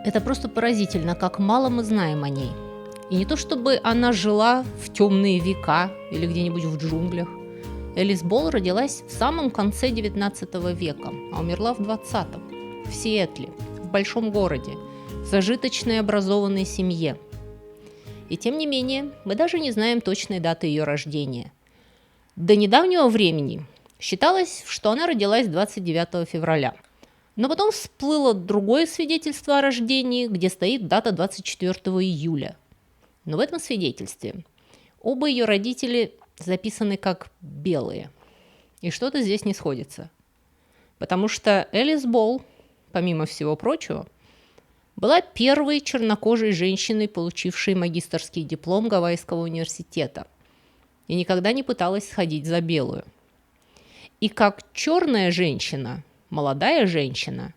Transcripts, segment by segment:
Это просто поразительно, как мало мы знаем о ней. И не то чтобы она жила в темные века или где-нибудь в джунглях. Элис Болл родилась в самом конце XIX века, а умерла в XX, в Сиэтле, в большом городе, в зажиточной образованной семье. И тем не менее, мы даже не знаем точной даты ее рождения. До недавнего времени считалось, что она родилась 29 февраля. Но потом всплыло другое свидетельство о рождении, где стоит дата 24 июля. Но в этом свидетельстве оба ее родители записаны как белые. И что-то здесь не сходится. Потому что Элис Болл, помимо всего прочего, была первой чернокожей женщиной, получившей магистерский диплом Гавайского университета, и никогда не пыталась сходить за белую. И как черная женщина, молодая женщина,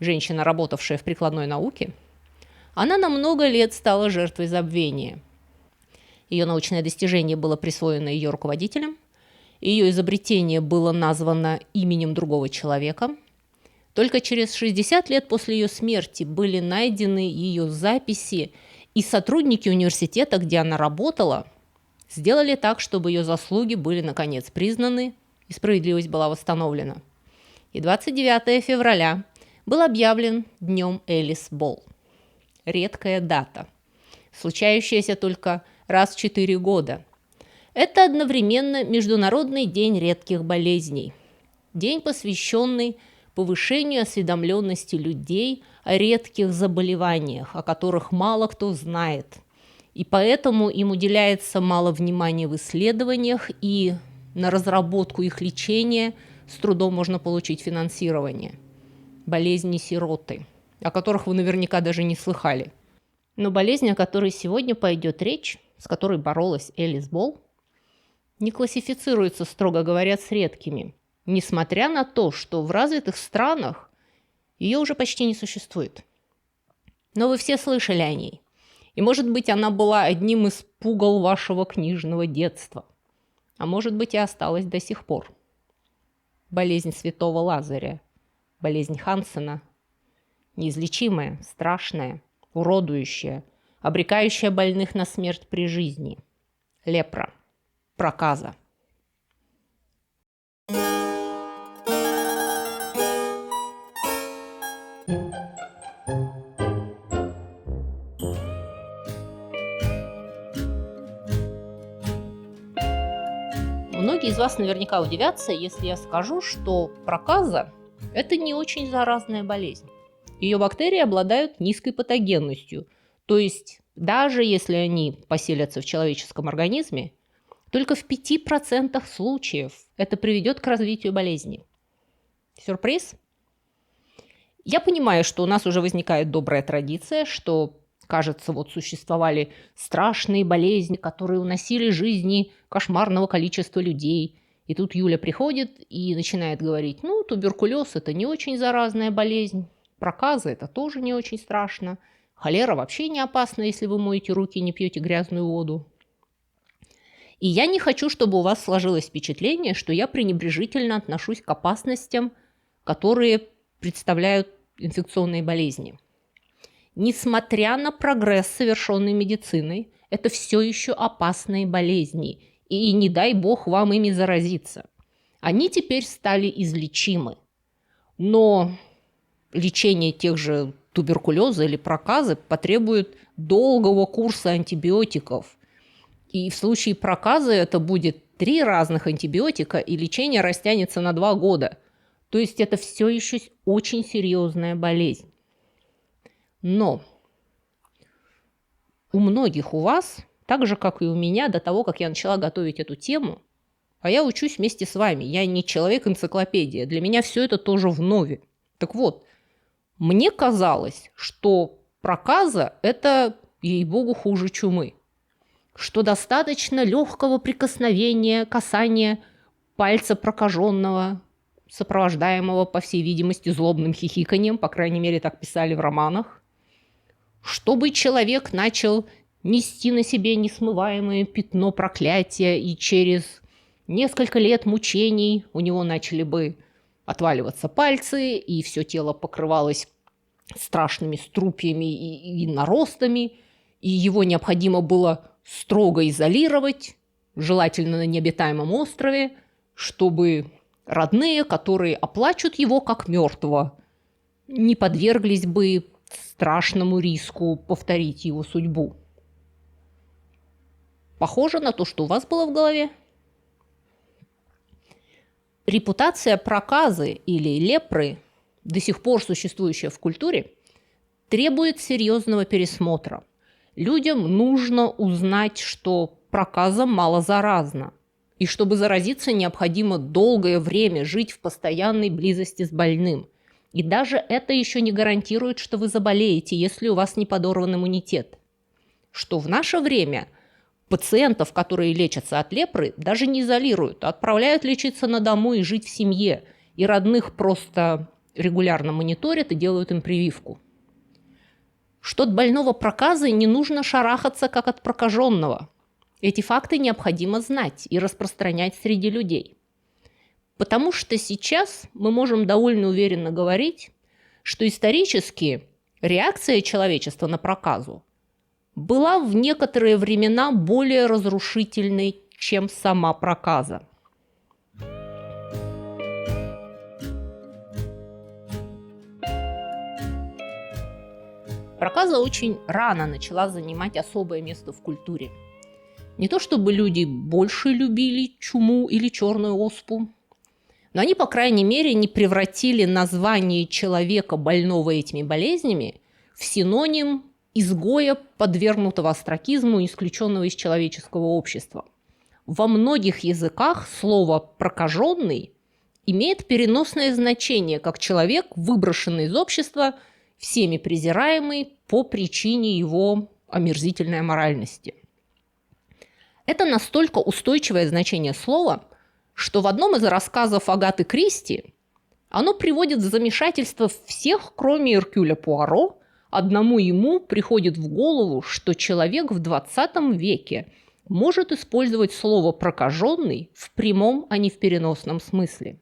женщина, работавшая в прикладной науке, она на много лет стала жертвой забвения. Ее научное достижение было присвоено ее руководителем, ее изобретение было названо именем другого человека. Только через 60 лет после ее смерти были найдены ее записи, и сотрудники университета, где она работала, сделали так, чтобы ее заслуги были наконец признаны и справедливость была восстановлена. И 29 февраля был объявлен днем Элис Болл. Редкая дата, случающаяся только раз в 4 года. Это одновременно Международный день редких болезней, день, посвященный повышению осведомленности людей о редких заболеваниях, о которых мало кто знает. И поэтому им уделяется мало внимания в исследованиях, и на разработку их лечения с трудом можно получить финансирование. Болезни сироты, о которых вы наверняка даже не слыхали. Но болезнь, о которой сегодня пойдет речь, с которой боролась Элис Болл, не классифицируется, строго говоря, с редкими, несмотря на то, что в развитых странах ее уже почти не существует. Но вы все слышали о ней. И, может быть, она была одним из пугал вашего книжного детства. А может быть, и осталась до сих пор. Болезнь святого Лазаря, болезнь Хансена, неизлечимая, страшная, уродующая, обрекающая больных на смерть при жизни. Лепра, проказа. Многие из вас наверняка удивятся, если я скажу, что проказа – это не очень заразная болезнь. Ее бактерии обладают низкой патогенностью, то есть даже если они поселятся в человеческом организме, только в 5% случаев это приведет к развитию болезни. Сюрприз? Я понимаю, что у нас уже возникает добрая традиция, что, кажется, вот существовали страшные болезни, которые уносили жизни кошмарного количества людей. И тут Юля приходит и начинает говорить, ну, туберкулез – это не очень заразная болезнь, проказа – это тоже не очень страшно, холера вообще не опасна, если вы моете руки и не пьете грязную воду. И я не хочу, чтобы у вас сложилось впечатление, что я пренебрежительно отношусь к опасностям, которые представляют инфекционные болезни. Несмотря на прогресс, совершенный медициной, это все еще опасные болезни, и не дай бог вам ими заразиться. Они теперь стали излечимы, но лечение тех же туберкулеза или проказы потребует долгого курса антибиотиков. И в случае проказы это будет 3 разных антибиотика, и лечение растянется на 2 года. То есть это все еще очень серьезная болезнь. Но у многих у вас, так же, как и у меня, до того, как я начала готовить эту тему, а я учусь вместе с вами, я не человек-энциклопедия, для меня все это тоже вновь. Так вот, мне казалось, что проказа – это, ей-богу, хуже чумы, что достаточно легкого прикосновения, касания пальца прокаженного, сопровождаемого, по всей видимости, злобным хихиканьем, по крайней мере, так писали в романах, чтобы человек начал нести на себе несмываемое пятно проклятия, и через несколько лет мучений у него начали бы отваливаться пальцы, и все тело покрывалось страшными струпьями и наростами, и его необходимо было строго изолировать, желательно на необитаемом острове, чтобы родные, которые оплачут его как мертвого, не подверглись бы страшному риску повторить его судьбу. Похоже на то, что у вас было в голове? Репутация проказы или лепры, до сих пор существующая в культуре, требует серьезного пересмотра. Людям нужно узнать, что проказа малозаразна, и чтобы заразиться, необходимо долгое время жить в постоянной близости с больным. И даже это еще не гарантирует, что вы заболеете, если у вас не подорван иммунитет. Что в наше время пациентов, которые лечатся от лепры, даже не изолируют, а отправляют лечиться на дому и жить в семье. И родных просто регулярно мониторят и делают им прививку. Что от больного проказой не нужно шарахаться, как от прокаженного. Эти факты необходимо знать и распространять среди людей. Потому что сейчас мы можем довольно уверенно говорить, что исторически реакция человечества на проказу была в некоторые времена более разрушительной, чем сама проказа. Проказа очень рано начала занимать особое место в культуре. Не то чтобы люди больше любили чуму или черную оспу, но они, по крайней мере, не превратили название человека, больного этими болезнями, в синоним изгоя, подвергнутого остракизму и исключенного из человеческого общества. Во многих языках слово «прокаженный» имеет переносное значение, как человек, выброшенный из общества, всеми презираемый по причине его омерзительной аморальности. Это настолько устойчивое значение слова, что в одном из рассказов Агаты Кристи оно приводит в замешательство всех, кроме Эркюля Пуаро. Одному ему приходит в голову, что человек в 20 веке может использовать слово «прокаженный» в прямом, а не в переносном смысле.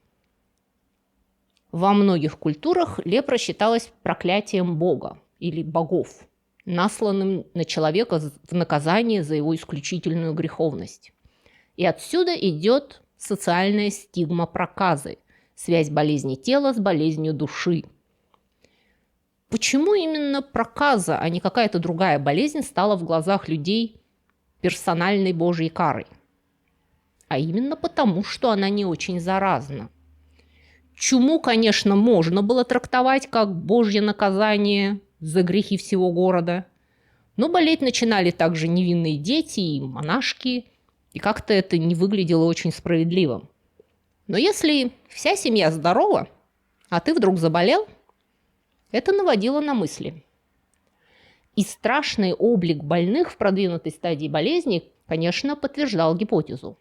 Во многих культурах лепра считалась проклятием Бога или богов, насланным на человека в наказание за его исключительную греховность. И отсюда идет социальная стигма проказы, связь болезни тела с болезнью души. Почему именно проказа, а не какая-то другая болезнь, стала в глазах людей персональной Божьей карой? А именно потому, что она не очень заразна. Чуму, конечно, можно было трактовать как Божье наказание за грехи всего города, но болеть начинали также невинные дети и монашки, и как-то это не выглядело очень справедливым. Но если вся семья здорова, а ты вдруг заболел, это наводило на мысли. И страшный облик больных в продвинутой стадии болезни, конечно, подтверждал гипотезу.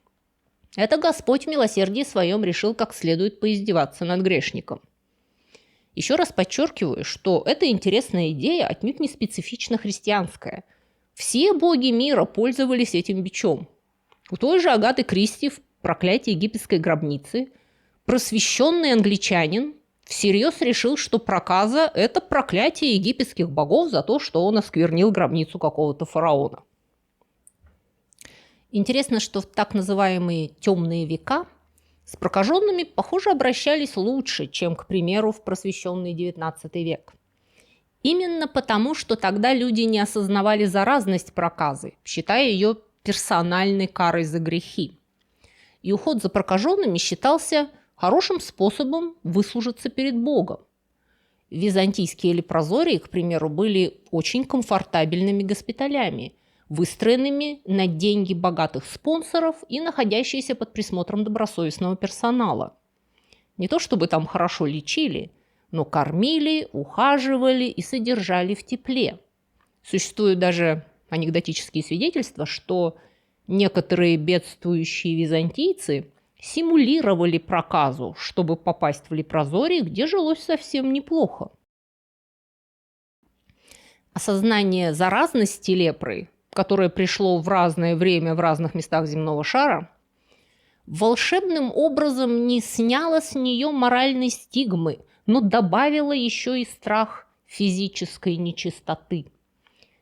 Это Господь в милосердии своем решил как следует поиздеваться над грешником. Еще раз подчеркиваю, что эта интересная идея отнюдь не специфично христианская. Все боги мира пользовались этим бичом. У той же Агаты Кристи в «Проклятии египетской гробницы» просвещенный англичанин всерьез решил, что проказа – это проклятие египетских богов за то, что он осквернил гробницу какого-то фараона. Интересно, что в так называемые темные века с прокаженными, похоже, обращались лучше, чем, к примеру, в просвещенный XIX век. Именно потому, что тогда люди не осознавали заразность проказы, считая ее персональной карой за грехи. И уход за прокаженными считался хорошим способом выслужиться перед Богом. Византийские лепрозории, к примеру, были очень комфортабельными госпиталями, выстроенными на деньги богатых спонсоров и находящиеся под присмотром добросовестного персонала. Не то чтобы там хорошо лечили, но кормили, ухаживали и содержали в тепле. Существуют даже анекдотические свидетельства, что некоторые бедствующие византийцы симулировали проказу, чтобы попасть в лепрозорий, где жилось совсем неплохо. Осознание заразности лепры, которое пришло в разное время в разных местах земного шара, волшебным образом не сняло с нее моральной стигмы, но добавило еще и страх физической нечистоты.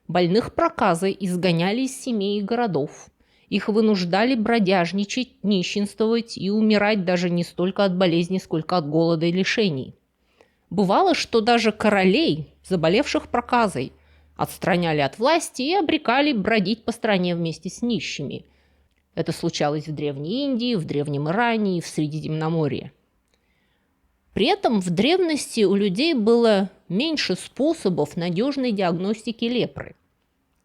Больных проказой изгоняли из семей и городов. Их вынуждали бродяжничать, нищенствовать и умирать даже не столько от болезней, сколько от голода и лишений. Бывало, что даже королей, заболевших проказой, отстраняли от власти и обрекали бродить по стране вместе с нищими. Это случалось в Древней Индии, в Древнем Иране и в Средиземноморье. При этом в древности у людей было меньше способов надежной диагностики лепры.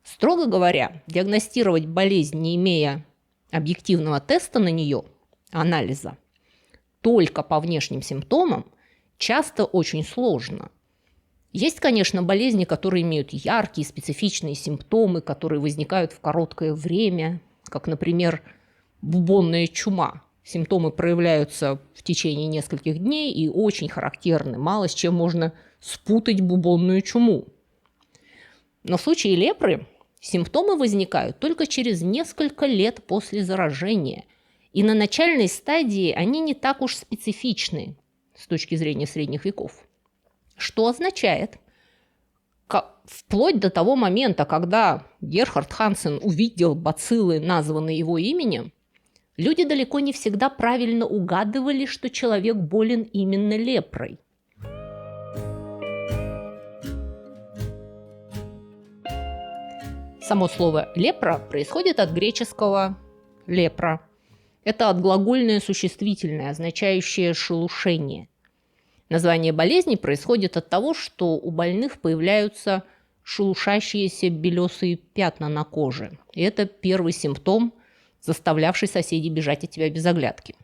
Строго говоря, диагностировать болезнь, не имея объективного теста на нее, анализа, только по внешним симптомам, часто очень сложно. Есть, конечно, болезни, которые имеют яркие, специфичные симптомы, которые возникают в короткое время, как, например, бубонная чума. Симптомы проявляются в течение нескольких дней и очень характерны. Мало с чем можно спутать бубонную чуму. Но в случае лепры симптомы возникают только через несколько лет после заражения. И на начальной стадии они не так уж специфичны с точки зрения средних веков. Что означает, вплоть до того момента, когда Герхард Хансен увидел бациллы, названные его именем, люди далеко не всегда правильно угадывали, что человек болен именно лепрой. Само слово «лепра» происходит от греческого «лепра». Это отглагольное существительное, означающее «шелушение». Название болезни происходит от того, что у больных появляются шелушащиеся белесые пятна на коже. И это первый симптом, заставлявший соседей бежать от тебя без оглядки.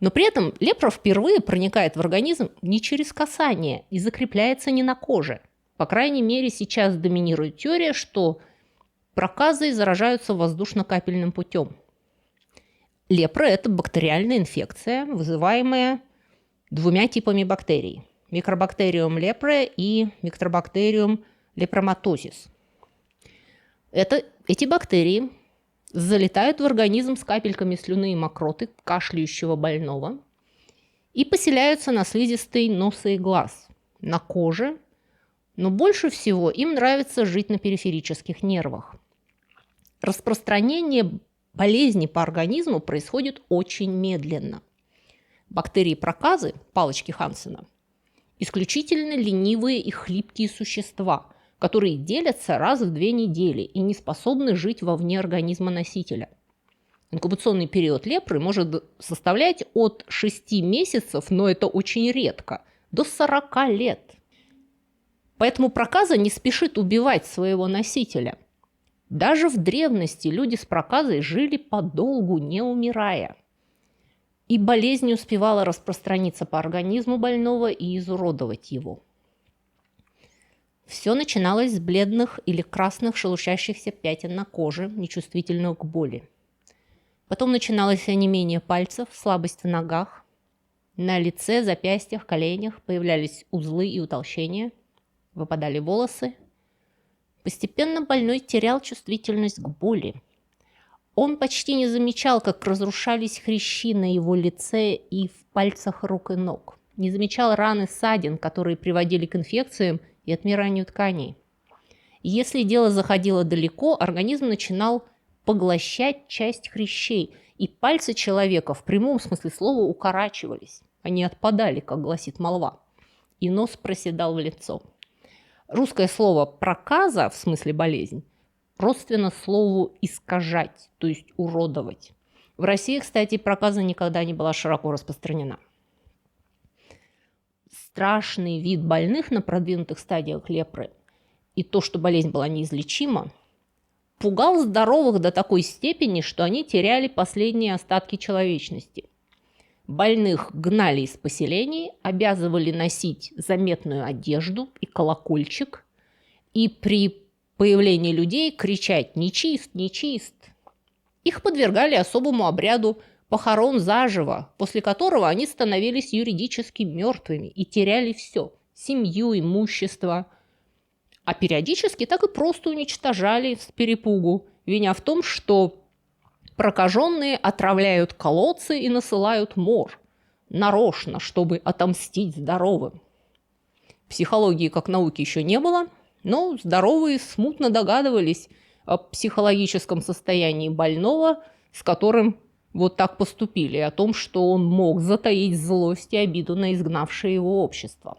Но при этом лепра впервые проникает в организм не через касание и закрепляется не на коже. По крайней мере, сейчас доминирует теория, что проказой заражаются воздушно-капельным путем. Лепра – это бактериальная инфекция, вызываемая двумя типами бактерий – микробактериум лепре и микробактериум лепроматозис. Эти бактерии залетают в организм с капельками слюны и мокроты кашляющего больного и поселяются на слизистой носа и глаз, на коже, но больше всего им нравится жить на периферических нервах. Распространение болезни по организму происходит очень медленно. Бактерии проказы, палочки Хансена, исключительно ленивые и хлипкие существа, которые делятся раз в 2 недели и не способны жить вовне организма носителя. Инкубационный период лепры может составлять от 6 месяцев, но это очень редко, до 40 лет. Поэтому проказа не спешит убивать своего носителя. Даже в древности люди с проказой жили подолгу, не умирая. И болезнь успевала распространиться по организму больного и изуродовать его. Все начиналось с бледных или красных шелушащихся пятен на коже, нечувствительных к боли. Потом начиналось онемение пальцев, слабость в ногах. На лице, запястьях, коленях появлялись узлы и утолщения, выпадали волосы. Постепенно больной терял чувствительность к боли. Он почти не замечал, как разрушались хрящи на его лице и в пальцах рук и ног. Не замечал ран и ссадин, которые приводили к инфекциям и отмиранию тканей. Если дело заходило далеко, организм начинал поглощать часть хрящей, и пальцы человека в прямом смысле слова укорачивались. Они отпадали, как гласит молва, и нос проседал в лицо. Русское слово «проказа» в смысле болезнь родственно слову «искажать», то есть уродовать. В России, кстати, проказа никогда не была широко распространена. Страшный вид больных на продвинутых стадиях лепры и то, что болезнь была неизлечима, пугал здоровых до такой степени, что они теряли последние остатки человечности. Больных гнали из поселений, обязывали носить заметную одежду и колокольчик, и при появлении людей кричать «нечист, нечист». Их подвергали особому обряду похорон заживо, после которого они становились юридически мертвыми и теряли все – семью, имущество. А периодически так и просто уничтожали с перепугу, виня в том, что прокаженные отравляют колодцы и насылают мор, нарочно, чтобы отомстить здоровым. Психологии как науки еще не было, но здоровые смутно догадывались о психологическом состоянии больного, с которым вот так поступили, и о том, что он мог затаить злость и обиду на изгнавшее его общество.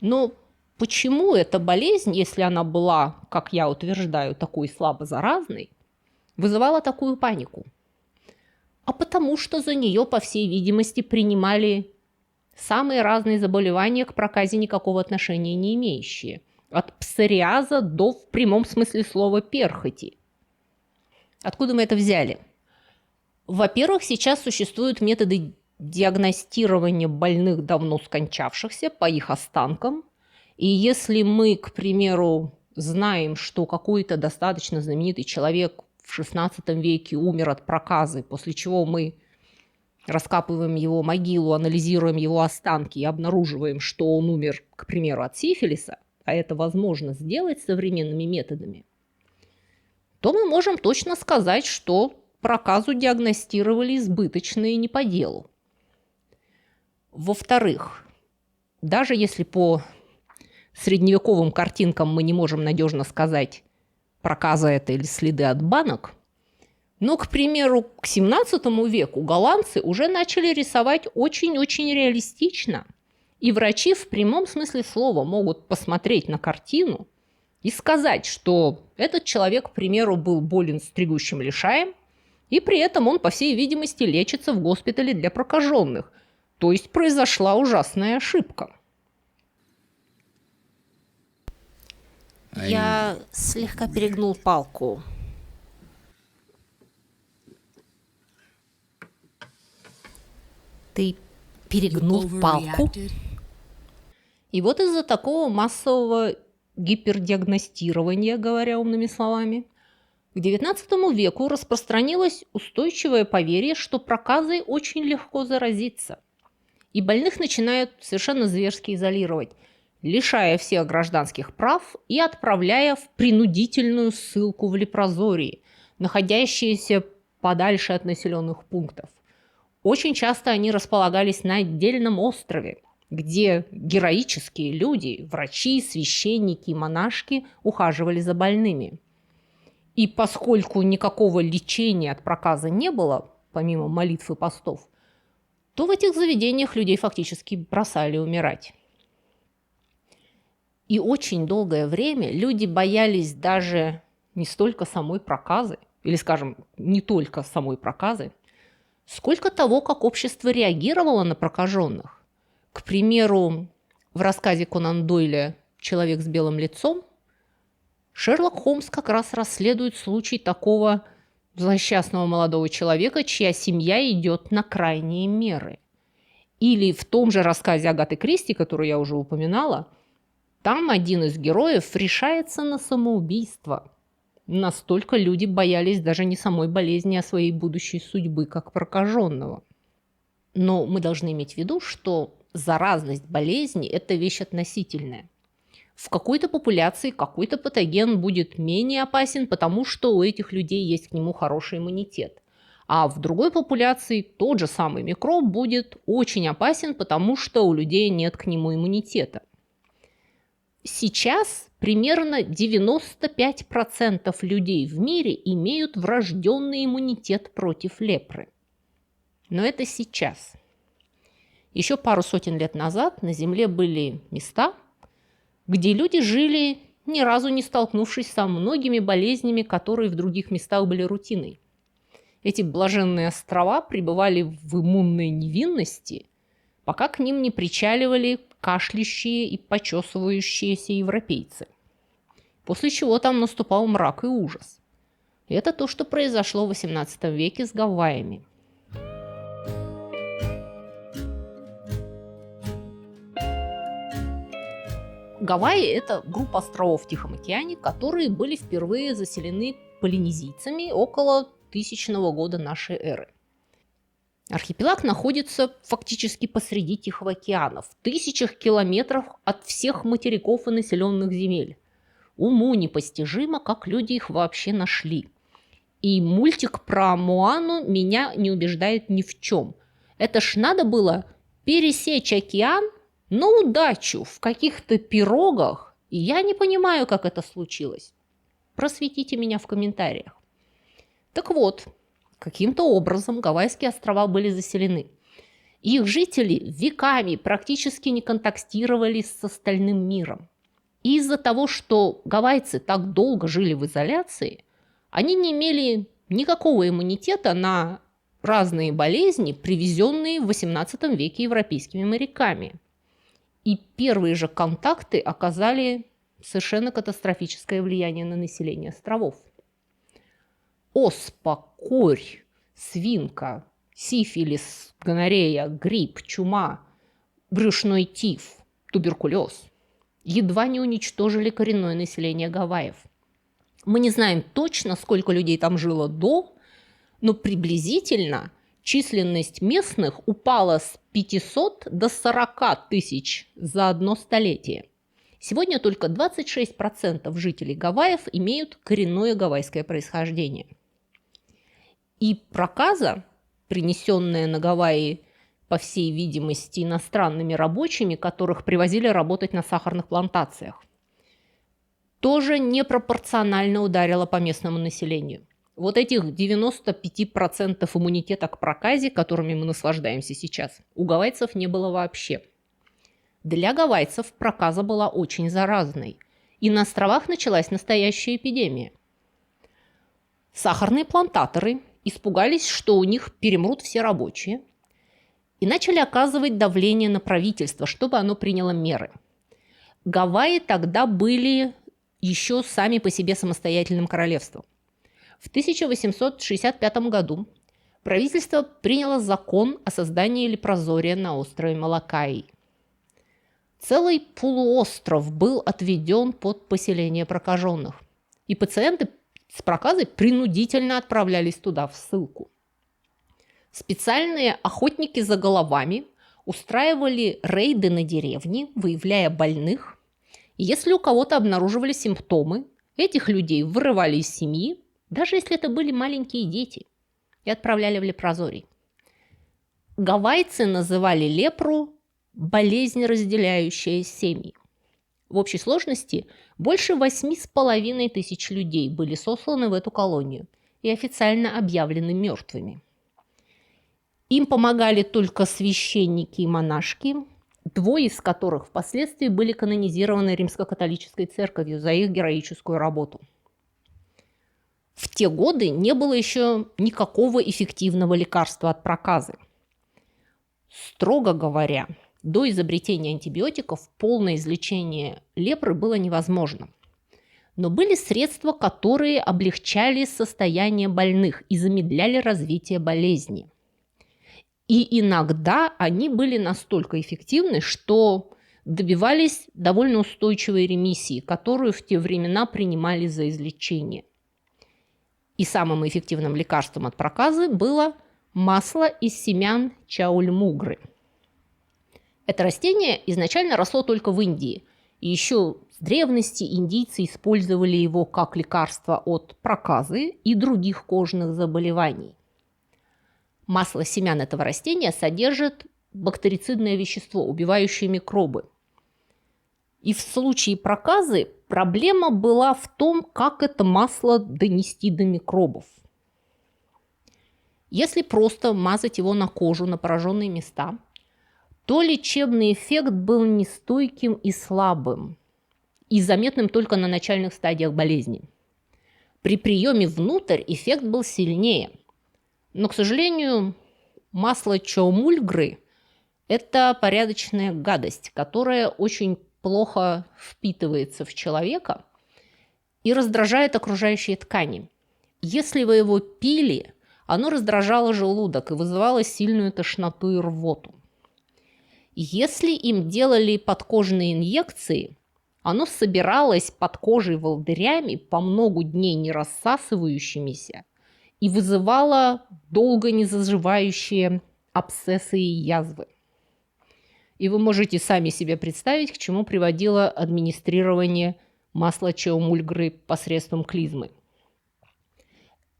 Но почему эта болезнь, если она была, как я утверждаю, такой слабо заразной, вызывала такую панику? А потому что за нее, по всей видимости, принимали самые разные заболевания, к проказе никакого отношения не имеющие. От псориаза до, в прямом смысле слова, перхоти. Откуда мы это взяли? Во-первых, сейчас существуют методы диагностирования больных, давно скончавшихся, по их останкам. И если мы, к примеру, знаем, что какой-то достаточно знаменитый человек в XVI веке умер от проказы, после чего мы раскапываем его могилу, анализируем его останки и обнаруживаем, что он умер, к примеру, от сифилиса, а это возможно сделать современными методами, то мы можем точно сказать, что проказу диагностировали избыточно и не по делу. Во-вторых, даже если по средневековым картинкам мы не можем надежно сказать, проказа это или следы от банок, но, к примеру, к XVII веку голландцы уже начали рисовать очень-очень реалистично. И врачи в прямом смысле слова могут посмотреть на картину и сказать, что этот человек, к примеру, был болен стригущим лишаем, и при этом он, по всей видимости, лечится в госпитале для прокаженных. То есть произошла ужасная ошибка. Я слегка перегнул палку. Ты перегнул палку? И вот из-за такого массового гипердиагностирования, говоря умными словами, к XIX веку распространилось устойчивое поверье, что проказой очень легко заразиться. И больных начинают совершенно зверски изолировать, лишая всех гражданских прав и отправляя в принудительную ссылку в лепрозории, находящиеся подальше от населенных пунктов. Очень часто они располагались на отдельном острове, где героические люди, врачи, священники и монашки ухаживали за больными. И поскольку никакого лечения от проказа не было, помимо молитв и постов, то в этих заведениях людей фактически бросали умирать. И очень долгое время люди боялись даже не столько самой проказы, или, скажем, не только самой проказы, сколько того, как общество реагировало на прокаженных. К примеру, в рассказе Конан Дойля «Человек с белым лицом» Шерлок Холмс как раз расследует случай такого злосчастного молодого человека, чья семья идет на крайние меры. Или в том же рассказе Агаты Кристи, который я уже упоминала, там один из героев решается на самоубийство. Настолько люди боялись даже не самой болезни, а своей будущей судьбы, как прокаженного. Но мы должны иметь в виду, что заразность болезни – это вещь относительная. В какой-то популяции какой-то патоген будет менее опасен, потому что у этих людей есть к нему хороший иммунитет. А в другой популяции тот же самый микроб будет очень опасен, потому что у людей нет к нему иммунитета. Сейчас примерно 95% людей в мире имеют врожденный иммунитет против лепры. Но это сейчас. Еще пару сотен лет назад на Земле были места, где люди жили, ни разу не столкнувшись со многими болезнями, которые в других местах были рутиной. Эти блаженные острова пребывали в иммунной невинности, пока к ним не причаливали кашляющие и почесывающиеся европейцы. После чего там наступал мрак и ужас. И это то, что произошло в XVIII веке с Гавайями. Гавайи – это группа островов в Тихом океане, которые были впервые заселены полинезийцами около 1000 года нашей эры. Архипелаг находится фактически посреди Тихого океана, в тысячах километров от всех материков и населенных земель. Уму непостижимо, как люди их вообще нашли. И мультик про Моану меня не убеждает ни в чем. Это ж надо было пересечь океан на удачу в каких-то пирогах, и я не понимаю, как это случилось. Просветите меня в комментариях. Так вот, каким-то образом Гавайские острова были заселены. Их жители веками практически не контактировали с остальным миром. И из-за того, что гавайцы так долго жили в изоляции, они не имели никакого иммунитета на разные болезни, привезенные в XVIII веке европейскими моряками. И первые же контакты оказали совершенно катастрофическое влияние на население островов. Оспа, корь, свинка, сифилис, гонорея, грипп, чума, брюшной тиф, туберкулез едва не уничтожили коренное население Гавайев. Мы не знаем точно, сколько людей там жило до, но приблизительно численность местных упала с 500 до 40 тысяч за одно столетие. Сегодня только 26% жителей Гавайев имеют коренное гавайское происхождение. И проказа, принесенная на Гавайи, по всей видимости, иностранными рабочими, которых привозили работать на сахарных плантациях, тоже непропорционально ударила по местному населению. Вот этих 95% иммунитета к проказе, которыми мы наслаждаемся сейчас, у гавайцев не было вообще. Для гавайцев проказа была очень заразной, и на островах началась настоящая эпидемия. Сахарные плантаторы испугались, что у них перемрут все рабочие, и начали оказывать давление на правительство, чтобы оно приняло меры. Гавайи тогда были еще сами по себе самостоятельным королевством. В 1865 году правительство приняло закон о создании лепрозория на острове Малакаи. Целый полуостров был отведен под поселение прокаженных, и пациенты с проказой принудительно отправлялись туда в ссылку. Специальные охотники за головами устраивали рейды на деревни, выявляя больных. И если у кого-то обнаруживали симптомы, этих людей вырывали из семьи, даже если это были маленькие дети, и отправляли в лепрозорий. Гавайцы называли лепру «болезнь, разделяющая семьи». В общей сложности больше 8,5 тысяч людей были сосланы в эту колонию и официально объявлены мертвыми. Им помогали только священники и монашки, двое из которых впоследствии были канонизированы Римско-католической церковью за их героическую работу. В те годы не было еще никакого эффективного лекарства от проказы. Строго говоря, до изобретения антибиотиков полное излечение лепры было невозможно. Но были средства, которые облегчали состояние больных и замедляли развитие болезни. И иногда они были настолько эффективны, что добивались довольно устойчивой ремиссии, которую в те времена принимали за излечение. И самым эффективным лекарством от проказы было масло из семян чаульмугры. Это растение изначально росло только в Индии, и еще с древности индийцы использовали его как лекарство от проказы и других кожных заболеваний. Масло семян этого растения содержит бактерицидное вещество, убивающее микробы. И в случае проказы проблема была в том, как это масло донести до микробов. Если просто мазать его на кожу, на пораженные места, то лечебный эффект был нестойким и слабым, и заметным только на начальных стадиях болезни. При приеме внутрь эффект был сильнее. Но, к сожалению, масло чаумульгры – это порядочная гадость, которая очень плохо впитывается в человека и раздражает окружающие ткани. Если вы его пили, оно раздражало желудок и вызывало сильную тошноту и рвоту. Если им делали подкожные инъекции, оно собиралось под кожей волдырями, по многу дней не рассасывающимися, и вызывало долго не заживающие абсцессы и язвы. И вы можете сами себе представить, к чему приводило администрирование масла чаумульгры посредством клизмы.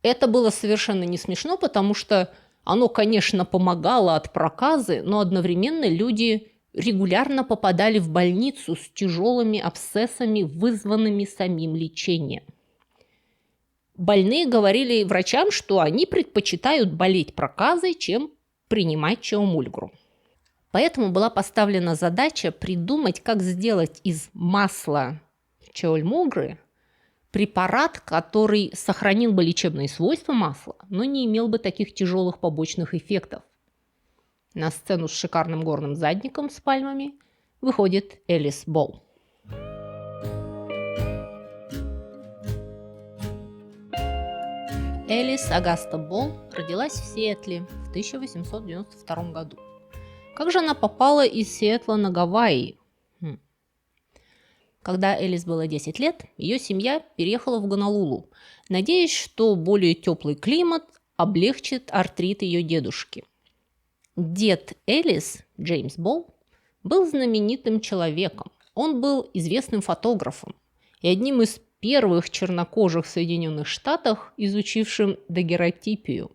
Это было совершенно не смешно, потому что Оно, конечно, помогало от проказы, но одновременно люди регулярно попадали в больницу с тяжелыми абсцессами, вызванными самим лечением. Больные говорили врачам, что они предпочитают болеть проказой, чем принимать чаомульгру. Поэтому была поставлена задача придумать, как сделать из масла чаомульгры препарат, который сохранил бы лечебные свойства масла, но не имел бы таких тяжелых побочных эффектов. На сцену с шикарным горным задником с пальмами выходит Элис Болл. Элис Агаста Болл родилась в Сиэтле в 1892 году. Как же она попала из Сиэтла на Гавайи? Когда Элис было 10 лет, ее семья переехала в Гонолулу, надеясь, что более теплый климат облегчит артрит ее дедушки. Дед Элис, Джеймс Болл, был знаменитым человеком. Он был известным фотографом и одним из первых чернокожих в Соединенных Штатах, изучившим дагерротипию.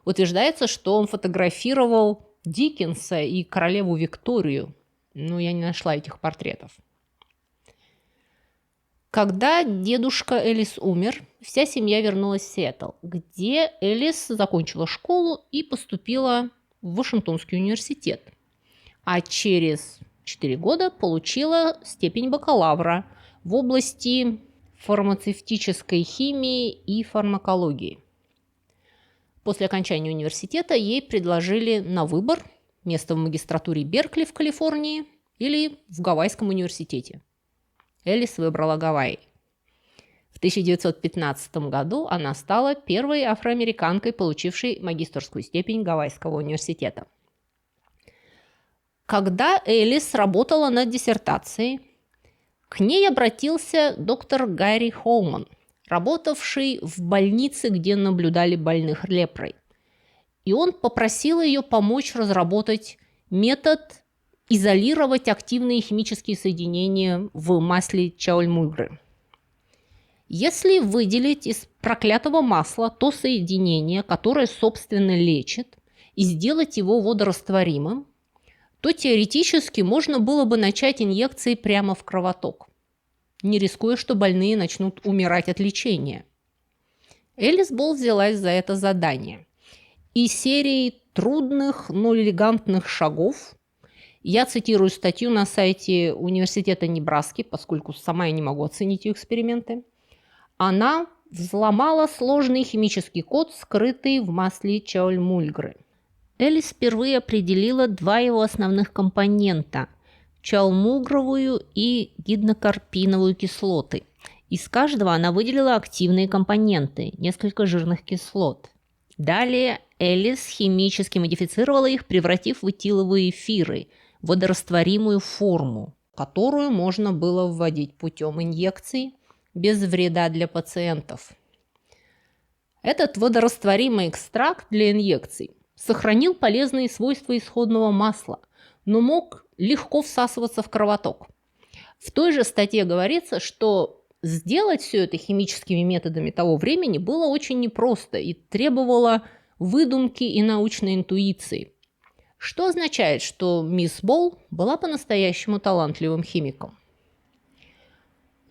Утверждается, что он фотографировал Диккенса и королеву Викторию. Но я не нашла этих портретов. Когда дедушка Элис умер, вся семья вернулась в Сиэтл, где Элис закончила школу и поступила в Вашингтонский университет. А через 4 года получила степень бакалавра в области фармацевтической химии и фармакологии. После окончания университета ей предложили на выбор место в магистратуре Беркли в Калифорнии или в Гавайском университете. Элис выбрала Гавайи. В 1915 году она стала первой афроамериканкой, получившей магистерскую степень Гавайского университета. Когда Элис работала над диссертацией, к ней обратился доктор Гарри Холман, работавший в больнице, где наблюдали больных лепрой. И он попросил ее помочь разработать метод изолировать активные химические соединения в масле чаомульгры. Если выделить из проклятого масла то соединение, которое, собственно, лечит, и сделать его водорастворимым, то теоретически можно было бы начать инъекции прямо в кровоток, не рискуя, что больные начнут умирать от лечения. Элис Болл взялась за это задание. И серией трудных, но элегантных шагов, я цитирую статью на сайте Университета Небраски, поскольку сама я не могу оценить ее эксперименты, она взломала сложный химический код, скрытый в масле чаомульгры. Элис впервые определила два его основных компонента – чаомульгровую и гиднокарпиновую кислоты. Из каждого она выделила активные компоненты – несколько жирных кислот. Далее Элис химически модифицировала их, превратив в этиловые эфиры – водорастворимую форму, которую можно было вводить путем инъекций без вреда для пациентов. Этот водорастворимый экстракт для инъекций сохранил полезные свойства исходного масла, но мог легко всасываться в кровоток. В той же статье говорится, что сделать все это химическими методами того времени было очень непросто и требовало выдумки и научной интуиции. Что означает, что мисс Болл была по-настоящему талантливым химиком.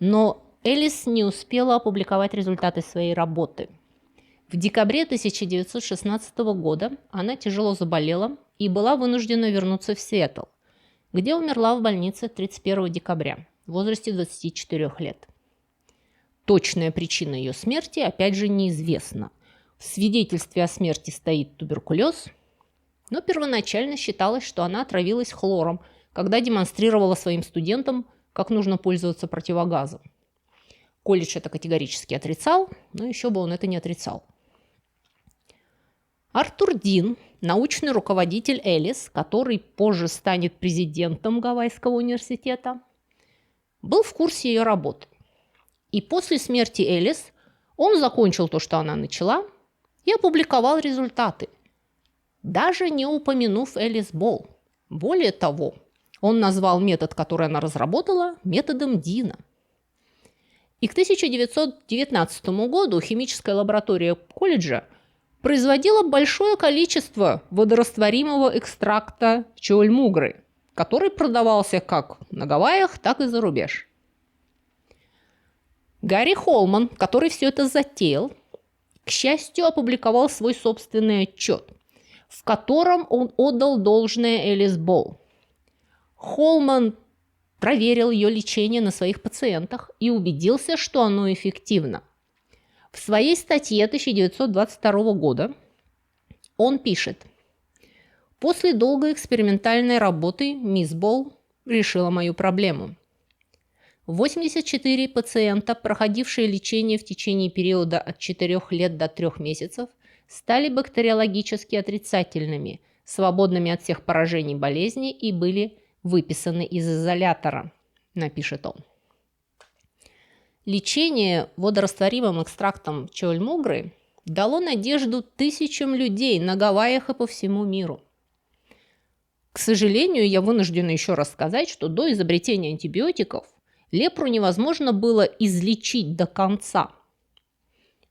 Но Элис не успела опубликовать результаты своей работы. В декабре 1916 года она тяжело заболела и была вынуждена вернуться в Сиэтл, где умерла в больнице 31 декабря в возрасте 24 лет. Точная причина ее смерти, опять же, неизвестна. В свидетельстве о смерти стоит туберкулез, но первоначально считалось, что она отравилась хлором, когда демонстрировала своим студентам, как нужно пользоваться противогазом. Колледж это категорически отрицал, но еще бы он это не отрицал. Артур Дин, научный руководитель Элис, который позже станет президентом Гавайского университета, был в курсе ее работы. И после смерти Элис он закончил то, что она начала, и опубликовал результаты, даже не упомянув Элис Болл. Более того, он назвал метод, который она разработала, методом Дина. И к 1919 году химическая лаборатория колледжа производила большое количество водорастворимого экстракта чоульмугры, который продавался как на Гавайях, так и за рубеж. Гарри Холман, который все это затеял, к счастью, опубликовал свой собственный отчет, в котором он отдал должное Элис Болл. Холман проверил ее лечение на своих пациентах и убедился, что оно эффективно. В своей статье 1922 года он пишет: «После долгой экспериментальной работы мисс Болл решила мою проблему. 84 пациента, проходившие лечение в течение периода от 4 лет до 3 месяцев, стали бактериологически отрицательными, свободными от всех поражений болезни и были выписаны из изолятора», напишет он. Лечение водорастворимым экстрактом чоульмугры дало надежду тысячам людей на Гавайях и по всему миру. К сожалению, я вынуждена еще раз сказать, что до изобретения антибиотиков лепру невозможно было излечить до конца,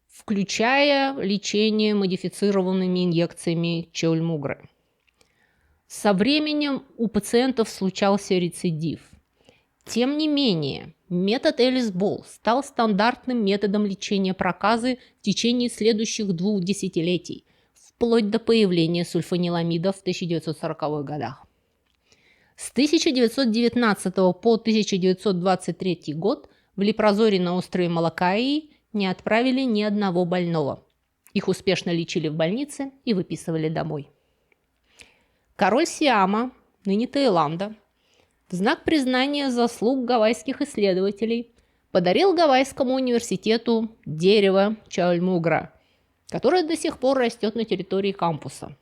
включая лечение модифицированными инъекциями чоульмугры. Со временем у пациентов случался рецидив. Тем не менее, метод Элис Болл стал стандартным методом лечения проказы в течение следующих 2 десятилетий, вплоть до появления сульфаниламидов в 1940-х годах. С 1919 по 1923 год в Лепрозорий на острове Молокаи не отправили ни одного больного. Их успешно лечили в больнице и выписывали домой. Король Сиама, ныне Таиланда, в знак признания заслуг гавайских исследователей подарил Гавайскому университету дерево чоульмугра, которое до сих пор растет на территории кампуса.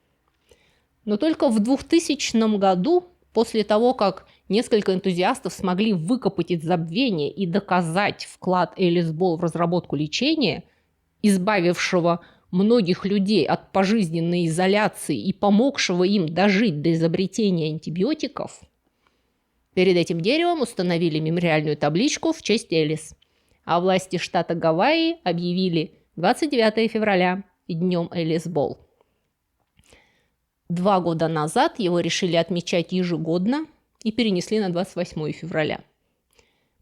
Но только в 2000 году, после того, как несколько энтузиастов смогли выкопать из забвения и доказать вклад Элис Болл в разработку лечения, избавившего многих людей от пожизненной изоляции и помогшего им дожить до изобретения антибиотиков, перед этим деревом установили мемориальную табличку в честь Элис, а власти штата Гавайи объявили 29 февраля днем Элис Болл. 2 года назад его решили отмечать ежегодно и перенесли на 28 февраля.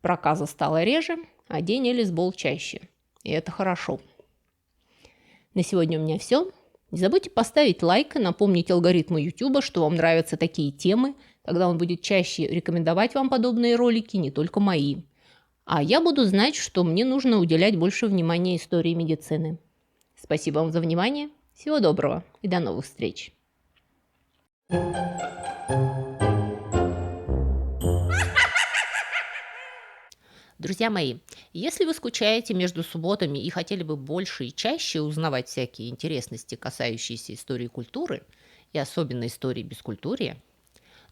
Проказа стала реже, а день Элис Болл чаще. И это хорошо. На сегодня у меня все. Не забудьте поставить лайк и напомнить алгоритму YouTube, что вам нравятся такие темы. Тогда он будет чаще рекомендовать вам подобные ролики, не только мои. А я буду знать, что мне нужно уделять больше внимания истории медицины. Спасибо вам за внимание. Всего доброго и до новых встреч. Друзья мои, если вы скучаете между субботами и хотели бы больше и чаще узнавать всякие интересности, касающиеся истории культуры, и особенно истории бескультурья,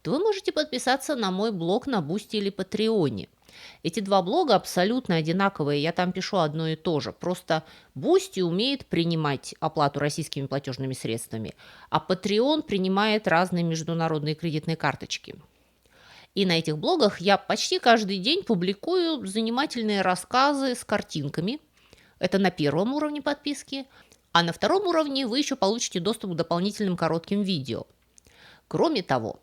то вы можете подписаться на мой блог на Бусти или Патреоне. Эти 2 блога абсолютно одинаковые, я там пишу одно и то же. Просто Бусти умеет принимать оплату российскими платежными средствами, а Patreon принимает разные международные кредитные карточки. И на этих блогах я почти каждый день публикую занимательные рассказы с картинками. Это на 1 уровне подписки. А на 2 уровне вы еще получите доступ к дополнительным коротким видео. Кроме того,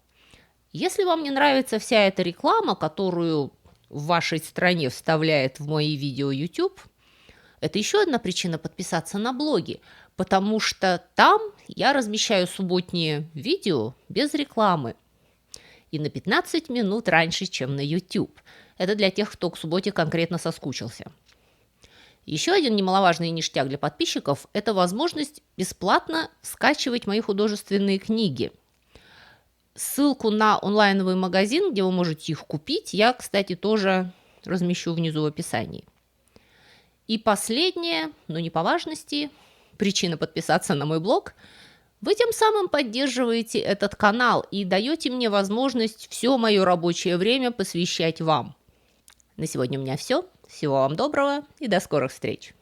если вам не нравится вся эта реклама, которую в вашей стране вставляет в мои видео YouTube, это еще одна причина подписаться на блоги, потому что там я размещаю субботние видео без рекламы. И на 15 минут раньше, чем на YouTube. Это для тех, кто к субботе конкретно соскучился. Еще один немаловажный ништяк для подписчиков – это возможность бесплатно скачивать мои художественные книги. Ссылку на онлайновый магазин, где вы можете их купить, я, кстати, тоже размещу внизу в описании. И последнее, но не по важности, причина подписаться на мой блог – вы тем самым поддерживаете этот канал и даете мне возможность все мое рабочее время посвящать вам. На сегодня у меня все. Всего вам доброго и до скорых встреч.